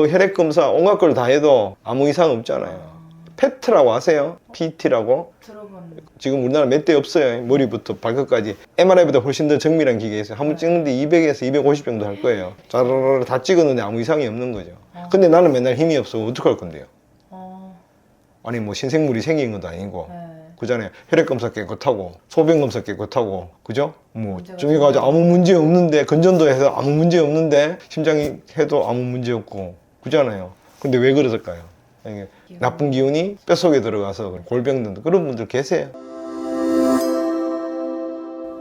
뭐 혈액검사 온갖 걸 다 해도 아무 이상 없잖아요. 페트라고 아세요? PT라고? 들어봤는데. 지금 우리나라 몇 대 없어요. 머리부터 발끝까지. MRI보다 훨씬 더 정밀한 기계 있어요. 한 번 찍는데 200에서 250 정도 할 거예요. 짜르르 다 찍었는데 아무 이상이 없는 거죠. 근데 나는 맨날 힘이 없어. 어떡할 건데요? 아니 뭐 신생물이 생긴 것도 아니고. 네. 그잖아요. 혈액검사 깨끗하고 소변검사 깨끗하고 그죠? 뭐 문제가 저기 가지고 아무 문제 없는데 건전도 해서 아무 문제 없는데 심장이 해도 아무 문제 없고 그잖아요. 근데 왜 그랬을까요? 이게 나쁜 기운이 뼛속에 들어가서 골병 든다. 그런 분들 계세요.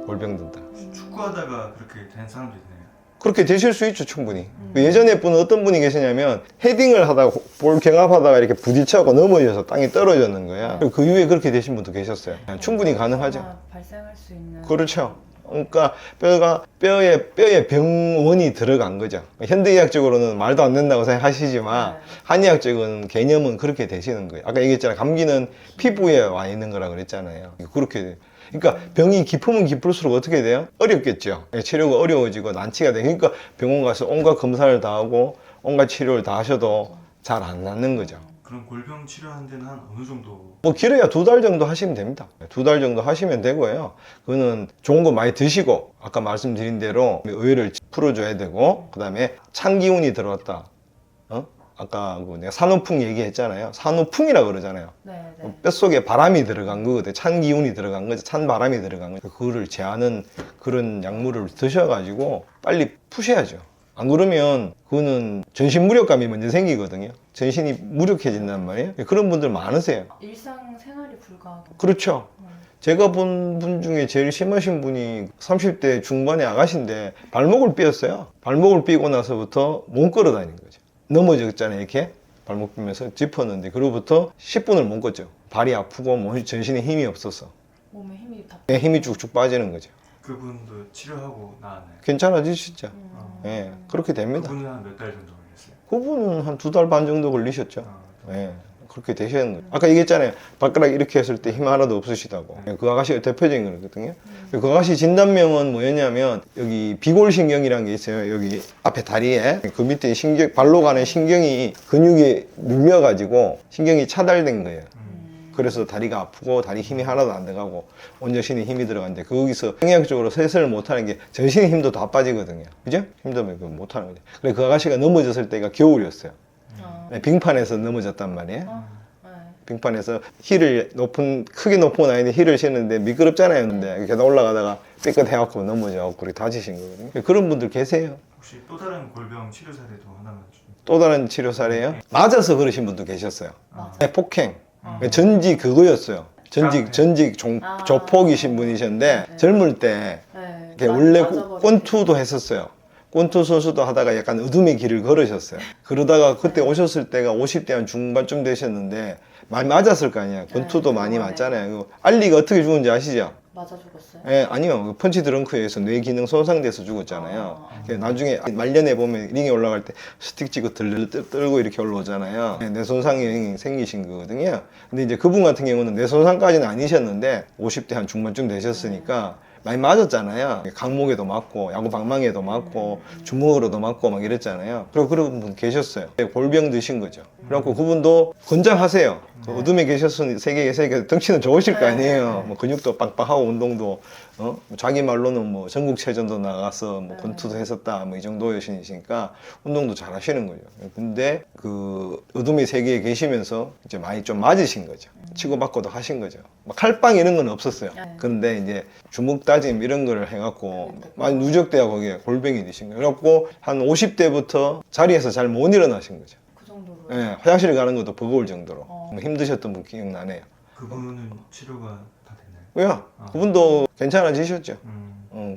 골병 든다. 축구하다가 그렇게 된 사람도 있네요. 그렇게 되실 수 있죠, 충분히. 예전에 분은 어떤 분이 계시냐면 헤딩을 하다가 볼 경합하다가 이렇게 부딪혀서 넘어져서 땅에 떨어졌는 거야. 그 이후에 그렇게 되신 분도 계셨어요. 충분히 가능하죠. 발생할 수 있는. 그렇죠. 그러니까 뼈에 병원이 들어간 거죠. 현대의학적으로는 말도 안 된다고 생각하시지만 한의학적인 개념은 그렇게 되시는 거예요. 아까 얘기했잖아요. 감기는 피부에 와 있는 거라 그랬잖아요. 그렇게 그러니까 병이 깊으면 깊을수록 어떻게 돼요? 어렵겠죠. 치료가 어려워지고 난치가 돼. 그러니까 병원 가서 온갖 검사를 다 하고 온갖 치료를 다 하셔도 잘 안 낫는 거죠. 그럼 골병 치료하는 데는 한 어느 정도? 뭐 길어야 2달 정도 하시면 됩니다. 2달 정도 하시면 되고요. 그거는 좋은 거 많이 드시고 아까 말씀드린 대로 의외를 풀어줘야 되고 그 다음에 찬 기운이 들어왔다. 아까 내가 산후풍 얘기했잖아요. 산후풍이라 그러잖아요. 네. 뼛속에 바람이 들어간 거거든요. 찬 기운이 들어간 거죠. 찬 바람이 들어간 거죠. 그거를 제하는 그런 약물을 드셔가지고 빨리 푸셔야죠. 안 그러면 그거는 전신 무력감이 먼저 생기거든요. 전신이 무력해진단 말이에요. 그런 분들 많으세요. 일상생활이 불가하고. 그렇죠. 제가 본 분 중에 제일 심하신 분이 30대 중반의 아가씨인데 발목을 삐었어요. 발목을 삐고 나서부터 못 걸어 다니는 거죠. 넘어졌잖아요. 이렇게 발목 삐면서 짚었는데 그로부터 10분을 못 걷죠. 발이 아프고 전신에 힘이 없어서 몸에 힘이 다. 힘이 쭉쭉 빠지는 거죠. 그분도 치료하고 나왔나요? 괜찮아지시죠? 예, 그렇게 됩니다. 그분은 한 몇 달 정도 걸렸어요? 그분은 한 2달 반 정도 걸리셨죠. 아, 예, 그렇게 되시는 거예요. 아까 얘기했잖아요. 발가락 이렇게 했을 때 힘 하나도 없으시다고. 그 아가씨가 대표적인 거거든요. 그 아가씨 진단명은 뭐였냐면 여기 비골신경이라는 게 있어요. 여기 앞에 다리에 그 밑에 신경, 발로 가는 신경이 근육에 눌려가지고 신경이 차달된 거예요. 그래서 다리가 아프고 다리 힘이 하나도 안 들어가고 온 전신에 힘이 들어가는데 거기서 생리학적으로 세세를 못하는 게 전신의 힘도 다 빠지거든요. 그죠? 힘들면 그거 못하는 거죠. 그래 그 아가씨가 넘어졌을 때가 겨울이었어요. 빙판에서 넘어졌단 말이에요. 빙판에서 힐을 크게 높은 아이는 힐을 신는데 미끄럽잖아요. 근데 계단 올라가다가 삐끗해갖고 넘어져갖고 그렇게 다치신 거거든요. 그런 분들 계세요. 혹시 또 다른 골병 치료 사례도 하나만 좀. 또 다른 치료 사례요? 맞아서 그러신 분도 계셨어요. 폭행. 전직 그거였어요. 전직 조폭이신 분이셨는데 젊을 때 원래 권투도 했었어요. 권투 선수도 하다가 약간 어둠의 길을 걸으셨어요. 그러다가 그때 오셨을 때가 50대 한 중반쯤 되셨는데 많이 맞았을 거 아니에요. 권투도 많이 맞잖아요. 알리가 어떻게 죽은지 아시죠? 맞아 죽었어요? 예, 아니요. 펀치 드렁크에 의해서 뇌 기능 손상돼서 죽었잖아요. 나중에 말년에 보면 링에 올라갈 때 스틱 찍고 들고 이렇게 올라오잖아요. 뇌 손상이 생기신 거거든요. 근데 이제 그분 같은 경우는 뇌 손상까지는 아니셨는데 50대 한 중반쯤 되셨으니까 많이 맞았잖아요. 강목에도 맞고 야구 방망이에도 맞고 주먹으로도 맞고 막 이랬잖아요. 그리고 그런 분 계셨어요. 골병 드신 거죠. 그래갖고 그분도 권장하세요. 어둠에 계셨으니 세계에 덩치는 좋으실 거 아니에요. 뭐 근육도 빵빵하고 운동도 자기 말로는 뭐 전국체전도 나가서 뭐 권투도 했었다 뭐 이 정도이시니까 운동도 잘 하시는 거죠. 근데 그 어둠의 세계에 계시면서 이제 많이 좀 맞으신 거죠. 치고받고도 하신 거죠. 막 칼빵 이런 건 없었어요. 근데 이제 주먹 다짐 이런 거를 해갖고 많이 누적돼야 거기에 골병이 되신 거예요. 그래갖고 한 50대부터 자리에서 잘 못 일어나신 거죠. 그 정도로. 예, 화장실 가는 것도 버거울 정도로 힘드셨던 분 기억나네요. 그분은 치료가 다 됐나요? 왜요? 그분도 괜찮아지셨죠.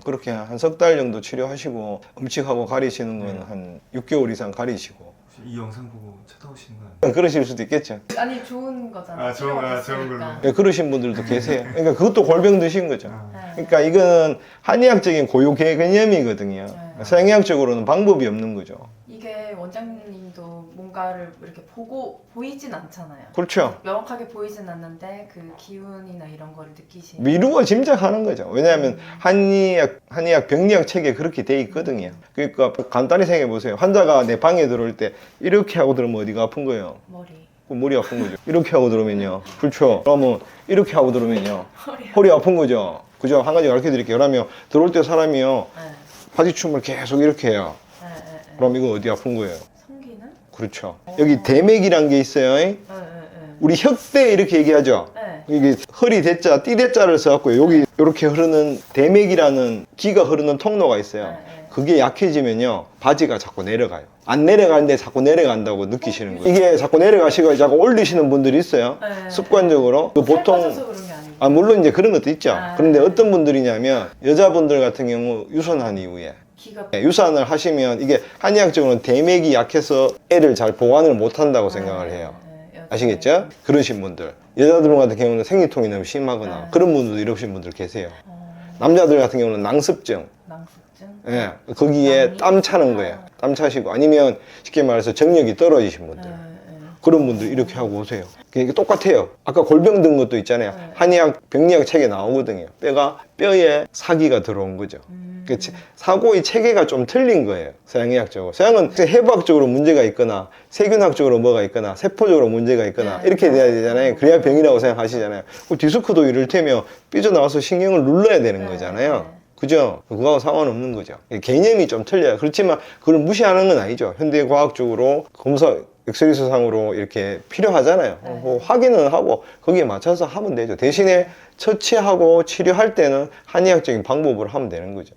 그렇게 한 석 달 정도 치료하시고 음식하고 가리시는 건 한 6개월 이상 가리시고 혹시 이 영상 보고 찾아오시는 건 아니에요? 그러실 수도 있겠죠. 아니 좋은 거잖아. 좋은 걸로. 예, 그러신 분들도 계세요. 그러니까 그것도 골병 드신 거죠. 네. 그러니까 이건 한의학적인 고유 개념이거든요. 네. 서양의학적으로는 방법이 없는 거죠. 이게 근데 원장님도 뭔가를 이렇게 보이진 않잖아요. 그렇죠. 명확하게 보이진 않는데 그 기운이나 이런 거를 느끼시는. 미루고 짐작하는 거죠. 왜냐하면 한의학 병리학 책에 그렇게 돼 있거든요. 그러니까 간단히 생각해 보세요. 환자가 내 방에 들어올 때 이렇게 하고 들어오면 어디가 아픈 거예요? 머리. 그 머리 아픈 거죠. 이렇게 하고 들어오면요. 그렇죠. 그러면 이렇게 하고 들어오면요. 허리. 허리 아픈 거죠. 그죠? 한 가지 가르쳐 드릴게요. 그러면 들어올 때 사람이요. 네. 바지춤을 계속 이렇게 해요. 네, 네, 네. 그럼 이거 어디 아픈 거예요? 성기는? 그렇죠. 여기 대맥이란 게 있어요. 네, 네, 네. 우리 혁대 이렇게 얘기하죠. 네. 이게 허리 대자, 띠대자를 써갖고 여기 이렇게 흐르는 대맥이라는 기가 흐르는 통로가 있어요. 네, 네. 그게 약해지면요 바지가 자꾸 내려가요. 안 내려가는데 자꾸 내려간다고 느끼시는 거예요. 이게 자꾸 내려가시고 자꾸 올리시는 분들이 있어요. 네. 습관적으로. 그 살 보통 빠져서 그런 게 아니고. 물론 이제 그런 것도 있죠. 아. 그런데 어떤 분들이냐면 여자분들 같은 경우 유선한 이후에 기가. 유산을 하시면 이게 한의학적으로는 대맥이 약해서 애를 잘 보관을 못 한다고 생각을 해요. 네, 아시겠죠? 그러신 분들. 여자들 같은 경우는 생리통이 너무 심하거나 네. 그런 분들도 이러신 분들 계세요. 어, 남자들 같은 경우는 낭습증. 낭습증. 예, 거기에 낭이? 땀 차는 거예요. 땀 차시고 아니면 쉽게 말해서 정력이 떨어지신 분들. 네, 네. 그런 분들 이렇게 하고 오세요. 이게 똑같아요. 아까 골병 든 것도 있잖아요. 네. 한의학, 병리학 책에 나오거든요. 뼈에 사기가 들어온 거죠. 그 사고의 체계가 좀 틀린 거예요. 서양의학적으로. 서양은 해부학적으로 문제가 있거나 세균학적으로 뭐가 있거나 세포적으로 문제가 있거나 네. 이렇게 돼야 되잖아요. 그래야 병이라고 생각하시잖아요. 그 디스크도 이를테면 삐져나와서 신경을 눌러야 되는 네. 거잖아요. 네. 그죠? 그거하고 상관없는 거죠. 개념이 좀 틀려요. 그렇지만 그걸 무시하는 건 아니죠. 현대과학적으로 검사, 엑스레이상으로 이렇게 필요하잖아요. 네. 뭐 확인은 하고 거기에 맞춰서 하면 되죠. 대신에 처치하고 치료할 때는 한의학적인 방법으로 하면 되는 거죠.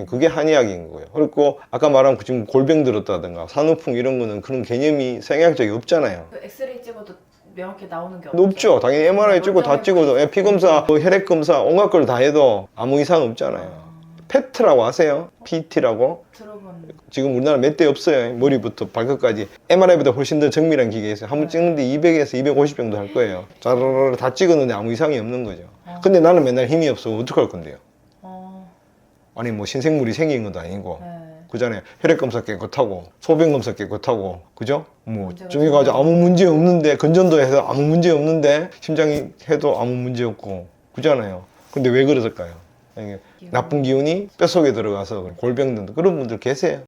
그게 한의학인 거예요. 그리고 아까 말한 지금 골병 들었다든가 산후풍 이런 거는 그런 개념이 생약적이 없잖아요. 그 엑스레이 찍어도 명확히 나오는 게 없죠. 없죠. 당연히 MRI 찍고 다 찍어도 피 검사, 뭐 혈액 검사, 온갖 걸 다 해도 아무 이상 없잖아요. 페트라고 아세요? PT라고? 들어본. 지금 우리나라 몇 대 없어요. 머리부터 발끝까지. MRI보다 훨씬 더 정밀한 기계 있어요. 한 번 찍는데 200에서 250 정도 할 거예요. 자르르르 다 찍었는데 아무 이상이 없는 거죠. 근데 나는 맨날 힘이 없어. 어떡할 건데요? 어, 아니 뭐 신생물이 생긴 것도 아니고. 네. 그잖아요. 혈액검사 깨끗하고 소변검사 깨끗하고 그죠? 뭐 문제가 저기 가서 아무 문제 없는데 건전도 해서 아무 문제 없는데 심장이 해도 아무 문제 없고 그잖아요. 근데 왜 그랬을까요? 이게 나쁜 기운이 뼛속에 들어가서 골병 든 그런 분들 계세요.